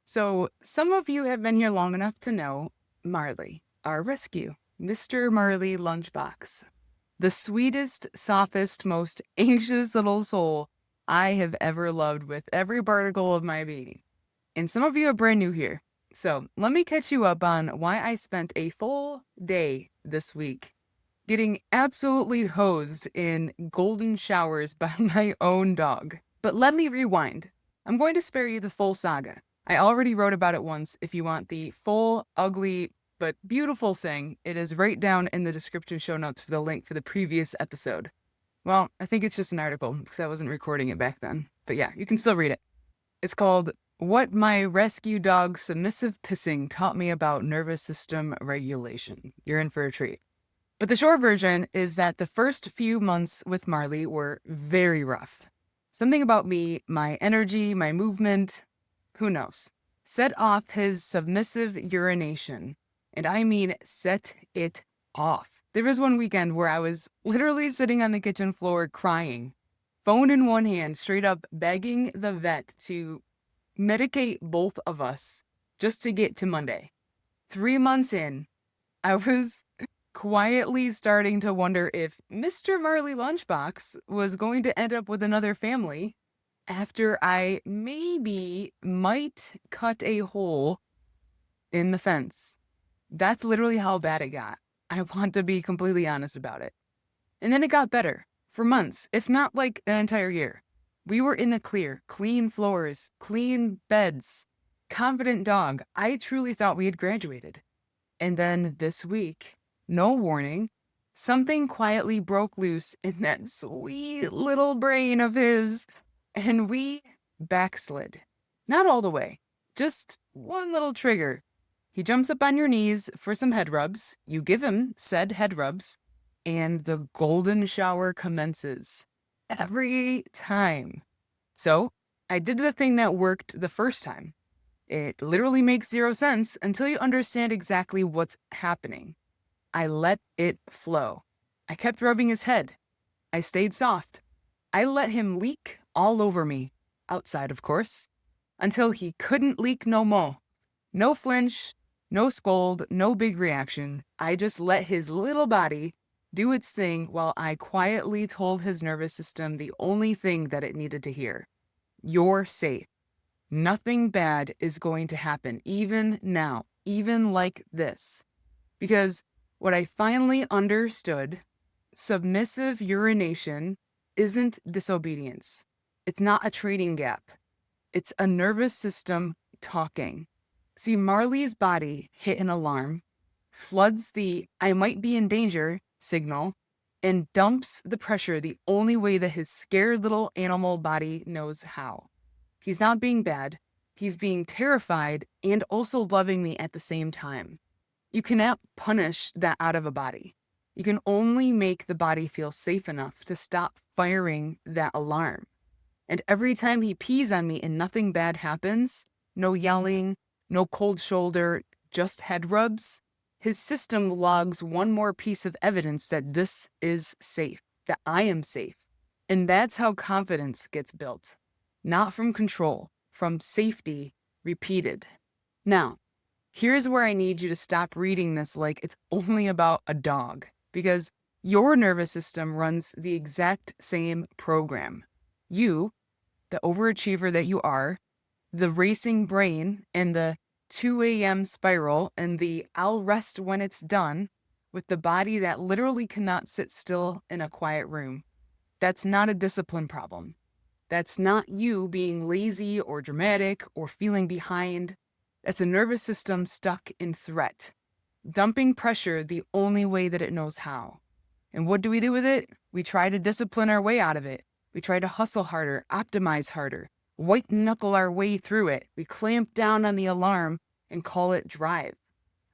So, some of you have been here long enough to know Marley, our rescue, Mr. Marley Lunchbox, the sweetest, softest, most anxious little soul I have ever loved with every particle of my being. And some of you are brand new here. So, let me catch you up on why I spent a full day this week getting absolutely hosed in golden showers by my own dog. But let me rewind. I'm going to spare you the full saga. I already wrote about it once. If you want the full, ugly, but beautiful thing, it is right down in the description show notes for the link for the previous episode. Well, I think it's just an article because I wasn't recording it back then. But yeah, you can still read it. It's called What My Rescue Dog Submissive Pissing Taught Me About Nervous System Regulation. You're in for a treat. But the short version is that the first few months with Marley were very rough. Something about me, my energy, my movement, who knows, set off his submissive urination. And I mean, set it off. There was one weekend where I was literally sitting on the kitchen floor crying, phone in one hand, straight up begging the vet to medicate both of us just to get to Monday. 3 months in, I was quietly starting to wonder if Mr. Marley Lunchbox was going to end up with another family after I might cut a hole in the fence. That's literally how bad it got. I want to be completely honest about it. And then it got better for months, if not like an entire year. We were in the clear, clean floors, clean beds, confident dog. I truly thought we had graduated. And then this week, no warning, something quietly broke loose in that sweet little brain of his, and we backslid. Not all the way, just one little trigger. He jumps up on your knees for some head rubs. You give him said head rubs, and the golden shower commences. Every time. So, I did the thing that worked the first time. It literally makes zero sense until you understand exactly what's happening. I let it flow. I kept rubbing his head. I stayed soft. I let him leak all over me, outside of course, until he couldn't leak no more. No flinch, no scold, no big reaction. I just let his little body do its thing while I quietly told his nervous system the only thing that it needed to hear. You're safe. Nothing bad is going to happen, even now, even like this. Because what I finally understood, submissive urination isn't disobedience. It's not a trading gap. It's a nervous system talking. See, Marley's body hit an alarm, floods the I might be in danger signal, and dumps the pressure the only way that his scared little animal body knows how. He's not being bad. He's being terrified and also loving me at the same time. You cannot punish that out of a body. You can only make the body feel safe enough to stop firing that alarm. And every time he pees on me and nothing bad happens, no yelling, no cold shoulder, just head rubs, his system logs one more piece of evidence that this is safe, that I am safe. And that's how confidence gets built. Not from control, from safety repeated. Now, here's where I need you to stop reading this like it's only about a dog, because your nervous system runs the exact same program. You, the overachiever that you are, the racing brain and the 2 a.m. spiral and the I'll rest when it's done with the body that literally cannot sit still in a quiet room. That's not a discipline problem. That's not you being lazy or dramatic or feeling behind. That's a nervous system stuck in threat, dumping pressure the only way that it knows how. And what do we do with it? We try to discipline our way out of it. We try to hustle harder, optimize harder, white knuckle our way through it. We clamp down on the alarm and call it drive.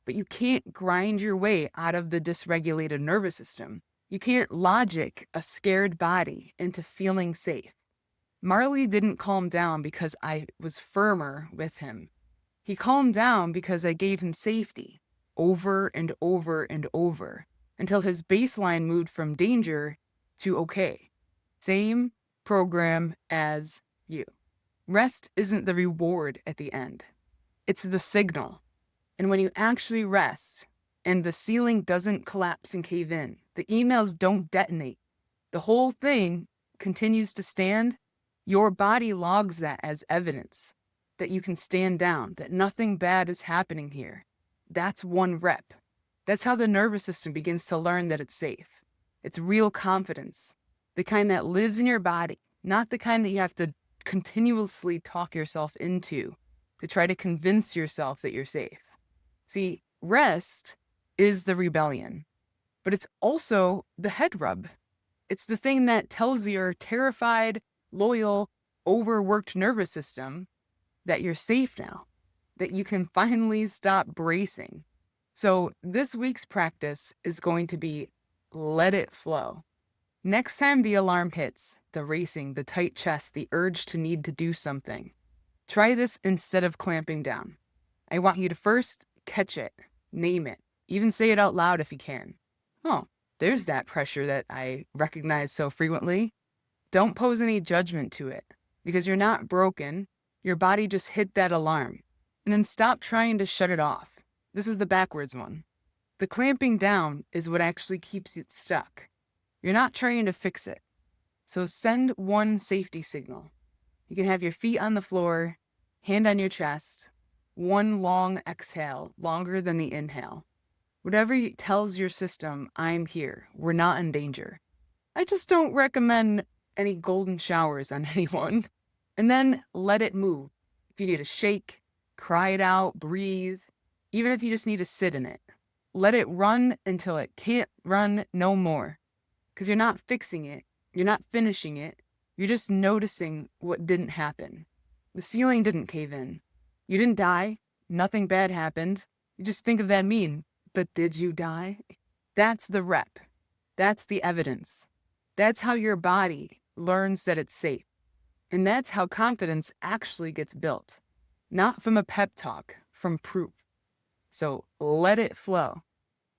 But you can't grind your way out of the dysregulated nervous system. You can't logic a scared body into feeling safe. Marley didn't calm down because I was firmer with him. He calmed down because I gave him safety over and over and over until his baseline moved from danger to okay. Same program as you. Rest isn't the reward at the end. It's the signal. And when you actually rest and the ceiling doesn't collapse and cave in, the emails don't detonate, the whole thing continues to stand, your body logs that as evidence that you can stand down, that nothing bad is happening here. That's one rep. That's how the nervous system begins to learn that it's safe. It's real confidence, the kind that lives in your body, not the kind that you have to continuously talk yourself into to try to convince yourself that you're safe. See, rest is the rebellion, but it's also the head rub. It's the thing that tells your terrified, loyal, overworked nervous system that you're safe now, that you can finally stop bracing. So this week's practice is going to be let it flow. Next time the alarm hits, the racing, the tight chest, the urge to need to do something, try this instead of clamping down. I want you to first catch it, name it, even say it out loud if you can. Oh, there's that pressure that I recognize so frequently. Don't pose any judgment to it because you're not broken. Your body just hit that alarm. And then stop trying to shut it off. This is the backwards one. The clamping down is what actually keeps it stuck. You're not trying to fix it. So send one safety signal. You can have your feet on the floor, hand on your chest, one long exhale, longer than the inhale. Whatever tells your system, I'm here. We're not in danger. I just don't recommend any golden showers on anyone. And then let it move. If you need to shake, cry it out, breathe, even if you just need to sit in it. Let it run until it can't run no more. Because you're not fixing it. You're not finishing it. You're just noticing what didn't happen. The ceiling didn't cave in. You didn't die. Nothing bad happened. You just think of that meme. But did you die? That's the rep. That's the evidence. That's how your body learns that it's safe. And that's how confidence actually gets built. Not from a pep talk, from proof. So let it flow.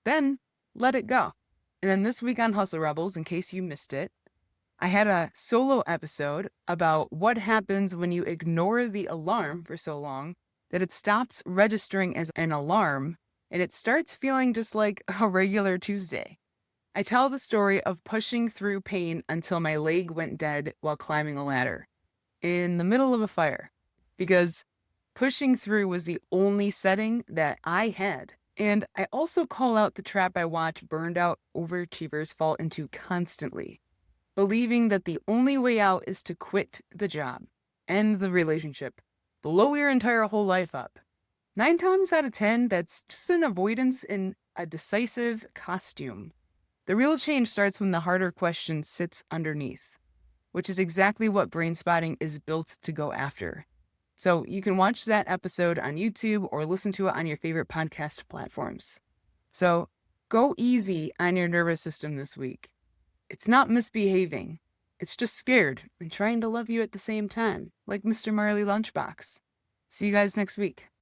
Then let it go. And then this week on Hustle Rebels, in case you missed it, I had a solo episode about what happens when you ignore the alarm for so long that it stops registering as an alarm and it starts feeling just like a regular Tuesday. I tell the story of pushing through pain until my leg went dead while climbing a ladder in the middle of a fire because pushing through was the only setting that I had. And I also call out the trap I watch burned out overachievers fall into constantly, believing that the only way out is to quit the job, end the relationship, blow your entire whole life up. 9 times out of 10, that's just an avoidance in a decisive costume. The real change starts when the harder question sits underneath, which is exactly what brain spotting is built to go after. So you can watch that episode on YouTube or listen to it on your favorite podcast platforms. So go easy on your nervous system this week. It's not misbehaving. It's just scared and trying to love you at the same time, like Mr. Marley Lunchbox. See you guys next week.